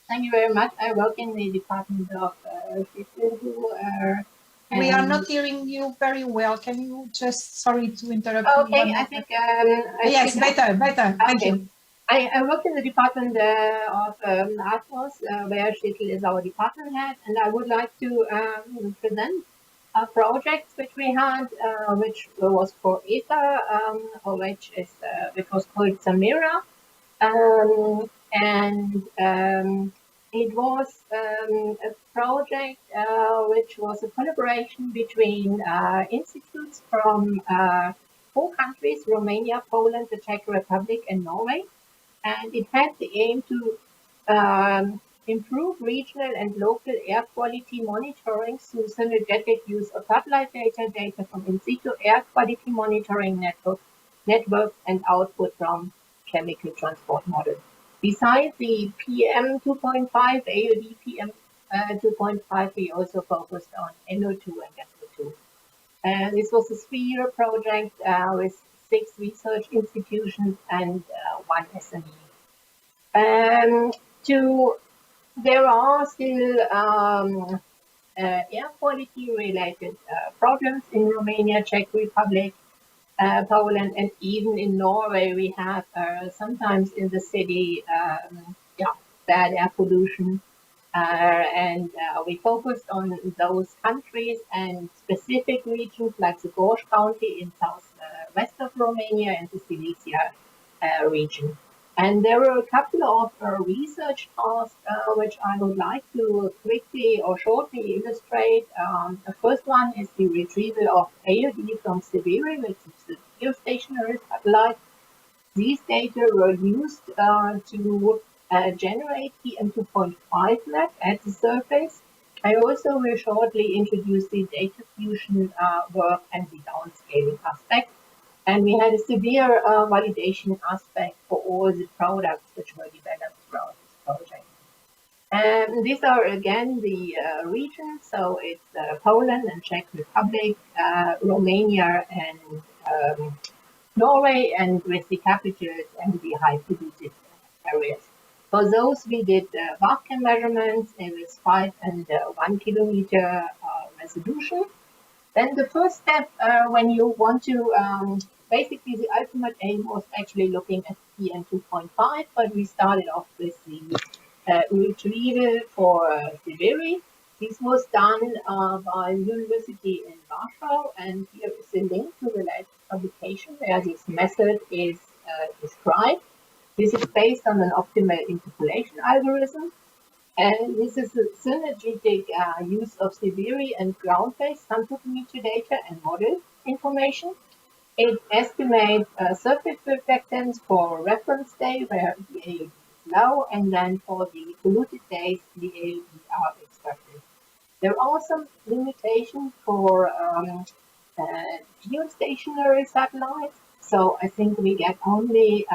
Thank you very much. I work in the Department of We are and not hearing you very well. Can you just, sorry to interrupt you. okay, I think yes, better. Thank okay. you. I work in the Department of Atmos, where Sheetal is our department head, and I would like to present a project which we had, which was for ETA, which was called Samira. And it was a project which was a collaboration between institutes from four countries: Romania, Poland, the Czech Republic, and Norway. And it had the aim to improve regional and local air quality monitoring through synergetic use of satellite data from in situ air quality monitoring networks, and output from chemical transport models. Besides the PM 2.5, AOD PM 2.5, we also focused on NO2 and SO2. This was a 3-year project with 6 research institutions and 1 SME. There are still air quality related problems in Romania, Czech Republic, Poland, and even in Norway. We have sometimes in the city, bad air pollution. We focused on those countries and specific regions like the Gorj County in southwest of Romania and the Sesija region. And there were a couple of research tasks which I would like to quickly or shortly illustrate. The first one is the retrieval of AOD from Siberi, which is the geostationary satellite. These data were used to generate PM 2.5 map at the surface. I also will shortly introduce the data fusion work and the downscaling aspect. And we had a severe validation aspect for all the products which were developed throughout this project. And these are again the regions. So it's Poland and Czech Republic, Romania and Norway, and with the capitals and the high polluted areas. For those, we did Barcam measurements with 5 and 1 kilometer resolution. Then the first step, when you want to, basically the ultimate aim was actually looking at PM 2.5, but we started off with the retrieval for Siberi. This was done by University in Warsaw, and here is a link to the latest publication where this method is described. This is based on an optimal interpolation algorithm. And this is a synergetic use of Siberi and ground-based photometer data and model information. It estimates surface reflectance for reference day where the AOD is low, and then for the polluted days, the AOD are extracted. There are some limitations for geostationary satellites. So I think we get only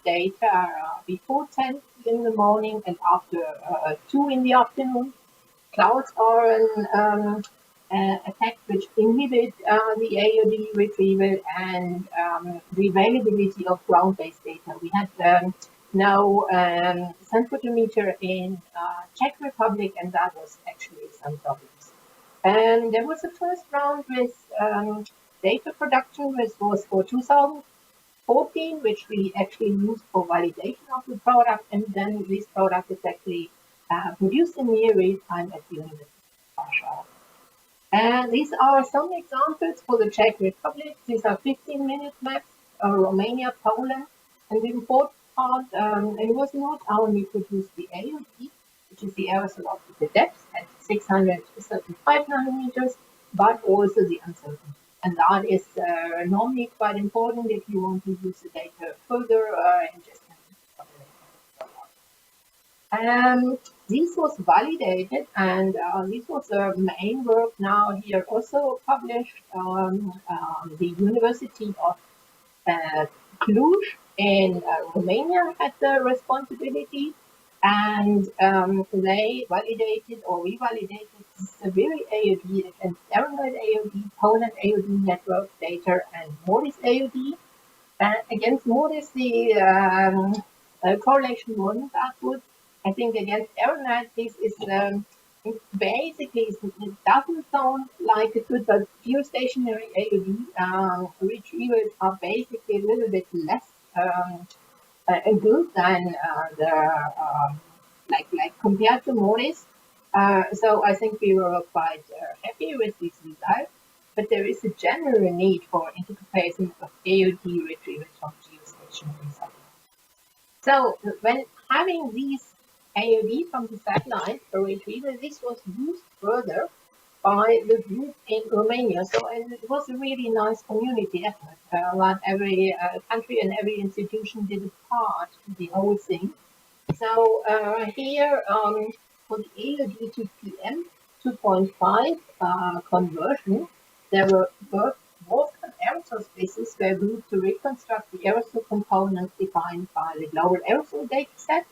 data before 10 in the morning and after 2 in the afternoon. Clouds are an effect which inhibit the AOD retrieval and the availability of ground-based data. We had no sun photometer in Czech Republic, and that was actually some problems. And there was a first round with data production, which was for 2014, which we actually used for validation of the product, and then this product is actually produced in near real time at the University of Warsaw. And these are some examples for the Czech Republic. These are 15-minute maps, Romania, Poland, and the important part, it was not only produced the AOD, which is the aerosol optical depth at 635 nanometers, but also the uncertainty. And that is normally quite important if you want to use the data further and just this was validated, and this was the main work now here also published on the University of Cluj in Romania had the responsibility, and they validated or revalidated Siberi AOD and Steroid AOD, Poland AOD network data, and Modis AOD. Against Modis, the correlation wasn't that good. I think against AeroNet, this is basically it doesn't sound like a good, but geostationary AOD retrievers are basically a little bit less good than the like compared to Morris. So I think we were quite happy with these results. But there is a general need for interpretation of AOD retrievers from geostationary satellites. So when having these AOD from the satellite retriever, this was used further by the group in Romania. So and it was a really nice community effort. That every country and every institution did a part of the whole thing. So here for the AOD to PM 2.5 conversion, there were both aerosol spaces were grouped to reconstruct the aerosol components defined by the global aerosol dataset,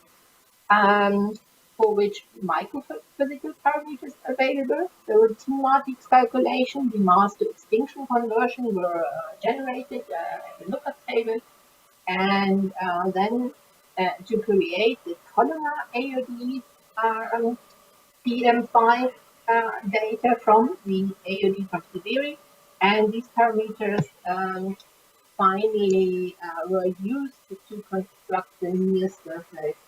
for which microphysical parameters available. The routine matrix calculation, the mass to extinction conversion were generated at the lookup table, and then to create the columnar AOD PM5 data from the AOD from Siberi, and these parameters finally were used to construct the near surface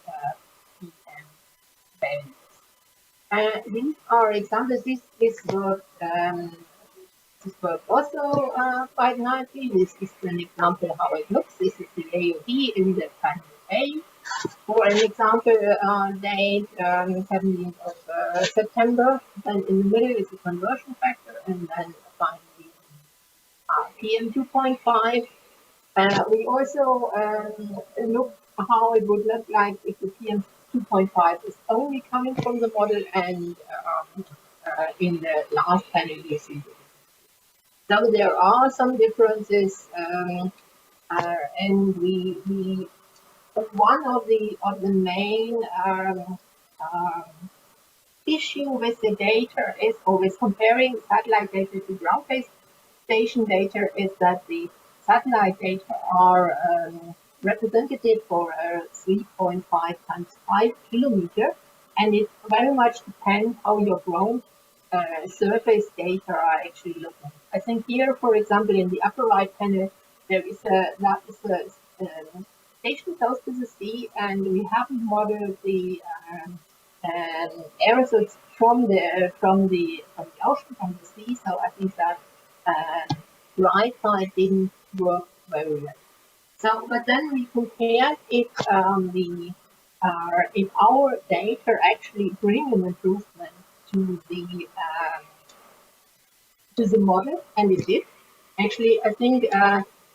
PM values. These are examples. This work also quite nicely. This is an example how it looks. This is the AOD in the panel A. For an example date, 17th of September. Then in the middle is the conversion factor, and then finally PM 2.5. We also looked how it would look like if the PM 2.5 is only coming from the model, and in the last panel you see. So there are some differences, and we one of the main issue with the data is always comparing satellite data to ground-based station data is that the satellite data are representative for 3.5 times 5 kilometer, and it very much depends how your ground surface data are actually looking. I think here, for example, in the upper right panel, there is a station close to the sea, and we haven't modeled the aerosols from the ocean, from the sea. So I think that right side didn't work very well. So, but then we compared if if our data actually bring an improvement to the model, and it did. Actually, I think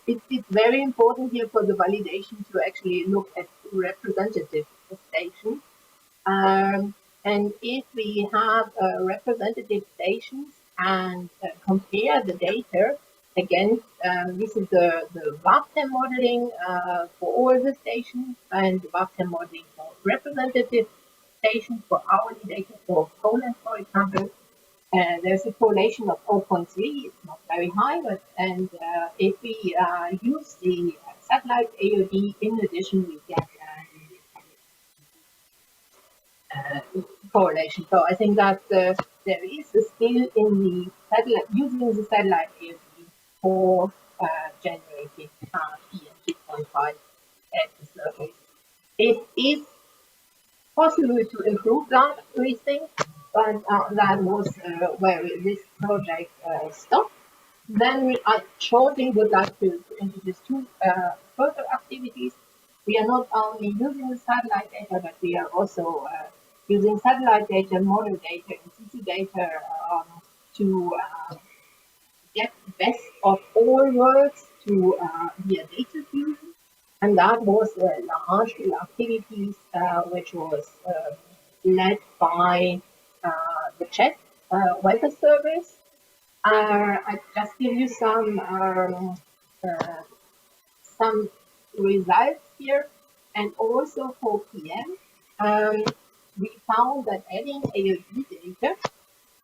it's very important here for the validation to actually look at representative stations. And if we have representative stations and compare the data against, this is the WeBIOPATR modeling for all the stations, and the WeBIOPATR modeling for representative stations for hourly data for Poland, for example. There's a correlation of 0.3. It's not very high, but if we use the satellite AOD in addition, we get correlation. So I think that there is a skill in the satellite using the satellite AOD for generating PM 2.5 at the surface. It is possible to improve that, we think, but that was where this project stopped. Then I shortly would like to introduce two further activities. We are not only using the satellite data, but we are also using satellite data, model data, and situ data to get the best of all worlds to via data fusion. And that was a large activities which was led by the Czech weather service. I just give you some results here, and also for PM, we found that adding AOD data,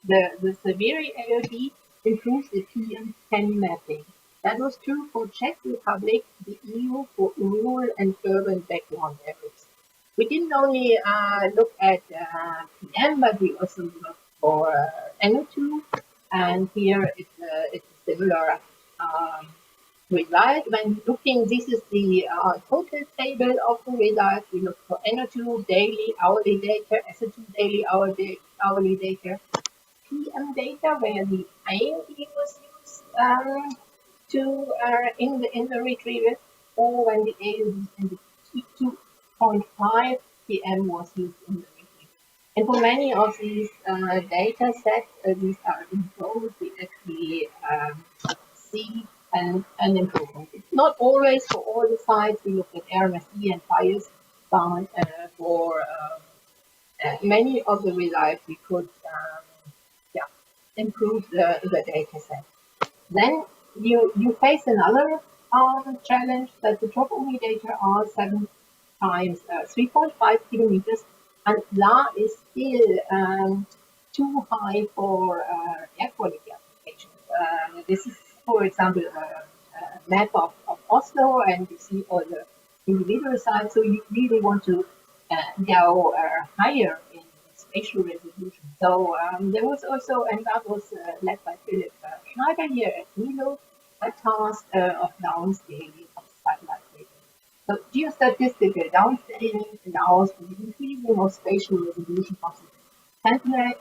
the Siberi AOD improves the PM10 mapping. That was true for Czech Republic, the EU for rural and urban background areas. we didn't only look at PM, but we also looked for NO2, and here it's a similar um, result. When looking, this is the total table of the results. We look for NO2 daily, hourly data, SO2 daily, hourly data, PM data, where the AOD was used to in the retrieval, or when the AOD and the T2.5 PM was used in the retrieval. And for many of these data sets, these are in bold, we actually see an improvement. It's not always for all the sites. We looked at RMSE and FIOS, but for many of the results, we could yeah, improve the data set. Then you face another challenge that the tropomy data are 7 times 3.5 kilometers, and that is still too high for air quality applications. This is, for example, a map of Oslo, and you see all the individual sites. So you really want to go higher in spatial resolution. So there was also, and that was led by Philip Schneider here at Milo, a task of downscaling of satellite data. So geostatistical downscaling allows for the increasing of spatial resolution of the Sentinel,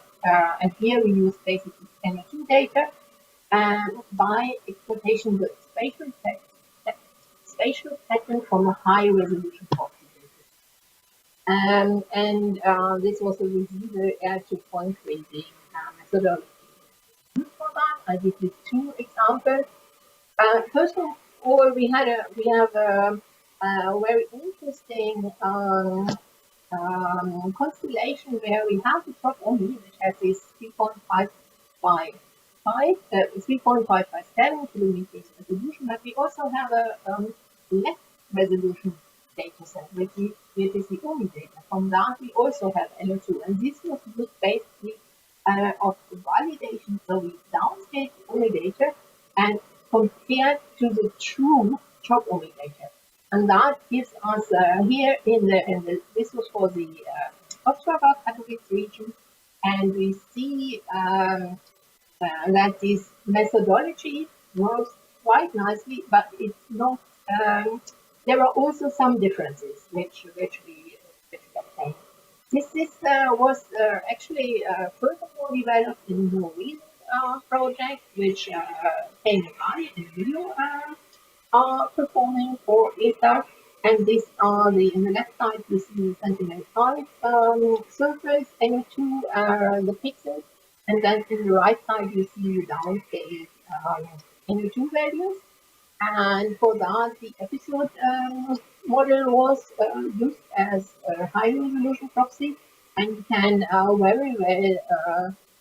and here we use basically NO2 data, and by exploitation the spatial pattern from a high resolution proxy. This was a receiver air-to-point tracing methodology. For that, I give you 2 examples. First of all, we have a very interesting constellation where we have the top only, which has this 3.557 kilometers resolution, but we also have a less resolution data set, which is the only data. From that, we also have NO2, and this was used basically of the validation. So we downscale the only data and compared to the true top only data, and that gives us here in the this was for the Ostrava Katowice region, and we see that this methodology works quite nicely, but it's not. There are also some differences which we obtain. This was actually furthermore developed in a more recent project, which came by and Rio are performing for ESA. And these are in the left side, you see the Sentinel-5 surface, NO2 are the pixels, and then in the right side, you see the downscaled NO2 values. And for that, the episode model was used as a high resolution proxy, and you can very well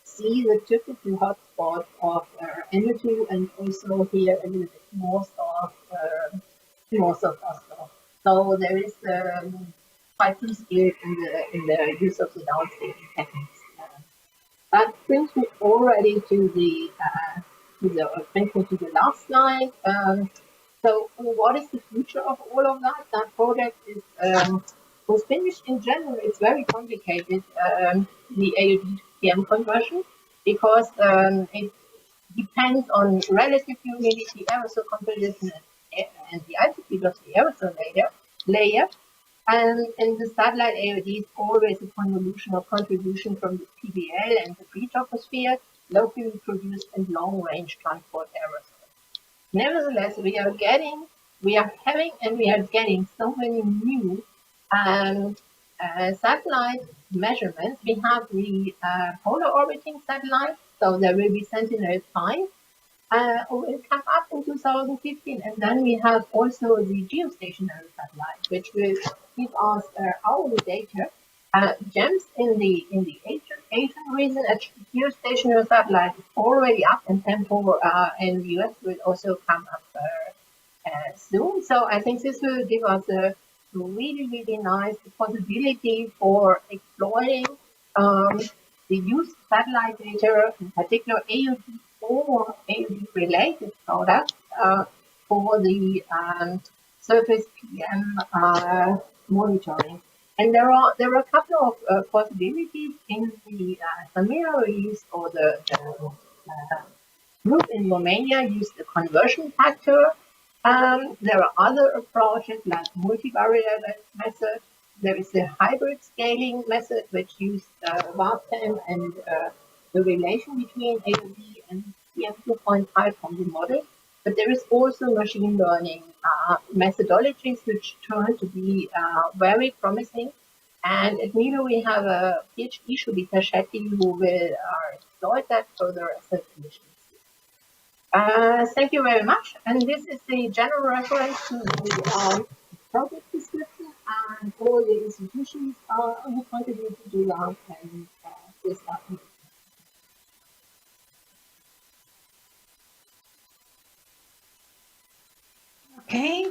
see the typical hotspot of NO2, and also here a little bit north of Oslo. So there is quite some skill in the use of the downscaling techniques. That brings me already to the last slide. So what is the future of all of that? That project is was finished in January. It's very complicated, the AOD to PM conversion, because it depends on relative humidity, aerosol composition, and the altitude of the aerosol layer. And in the satellite AOD is always a contribution from the PBL and the pre-troposphere, locally produced and long-range transport aerosol. Nevertheless, we are getting so many new satellite measurements. We have the polar orbiting satellite, so there will be Sentinel-5 will come up in 2015, and then we have also the geostationary satellite, which will give us hourly data. GEMS in the Asian region, a geostationary satellite is already up, and Tempo in the US will also come up soon. So I think this will give us a really nice possibility for exploring the use of satellite data, in particular AOD or AOD-related products for the surface PM monitoring. And there are a couple of possibilities in the familiaries or the group in Romania use the conversion factor. There are other approaches like multivariate method. There is the hybrid scaling method, which uses WAPTEM and the relation between AOD and CM2.5 from the model. But there is also machine learning methodologies which turn to be very promising. And at Milo, we have a PhD, Shubita Shetty, who will exploit that further as a solution. Thank you very much. And this is the general reference to the project description and all the institutions who contribute to that and this document. Okay,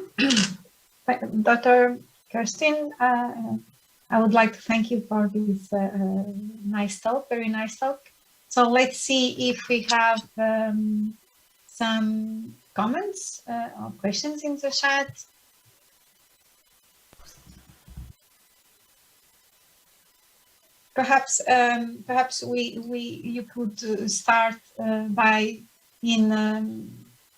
Dr. Kerstin, I would like to thank you for this nice talk, very nice talk. So let's see if we have some comments or questions in the chat. Perhaps you could start by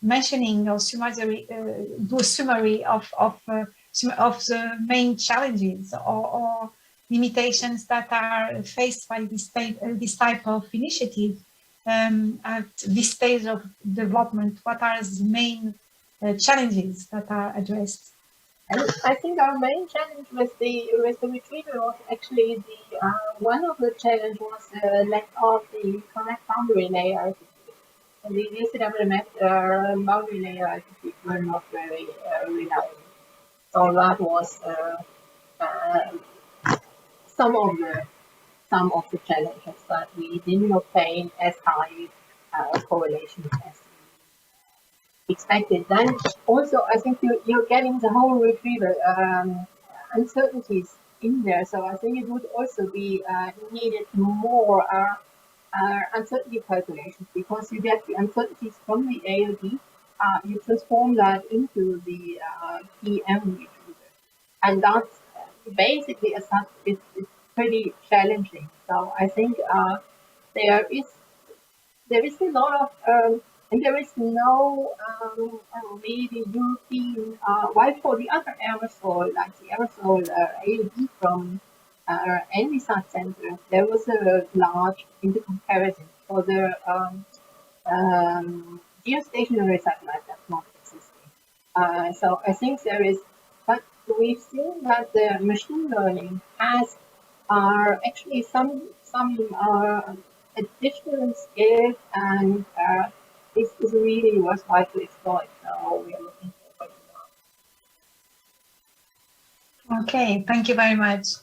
mentioning or do a summary of the main challenges or limitations that are faced by this type of initiative at this stage of development. What are the main challenges that are addressed? And I think our main challenge with the retrieval was actually the one of the challenge was the lack of the correct boundary layers. And the DCWMF boundary layers were not very reliable. So that was some of the challenges that we didn't obtain as high correlations as expected. Then also, I think you're getting the whole retrieval uncertainties in there. So I think it would also be needed more uncertainty calculations, because you get the uncertainties from the ALD, you transform that into the PM retrieval, and that's basically as such it's pretty challenging. So I think there is a lot of and there is no really European, while for the other aerosol, like the aerosol AOD from NVSAT Center, there was a large intercomparison for the geostationary satellite that's not existing. So I think there is, but we've seen that the machine learning has actually some additional skills, and this is really worthwhile to exploit. So we are looking forward to that. Okay, thank you very much.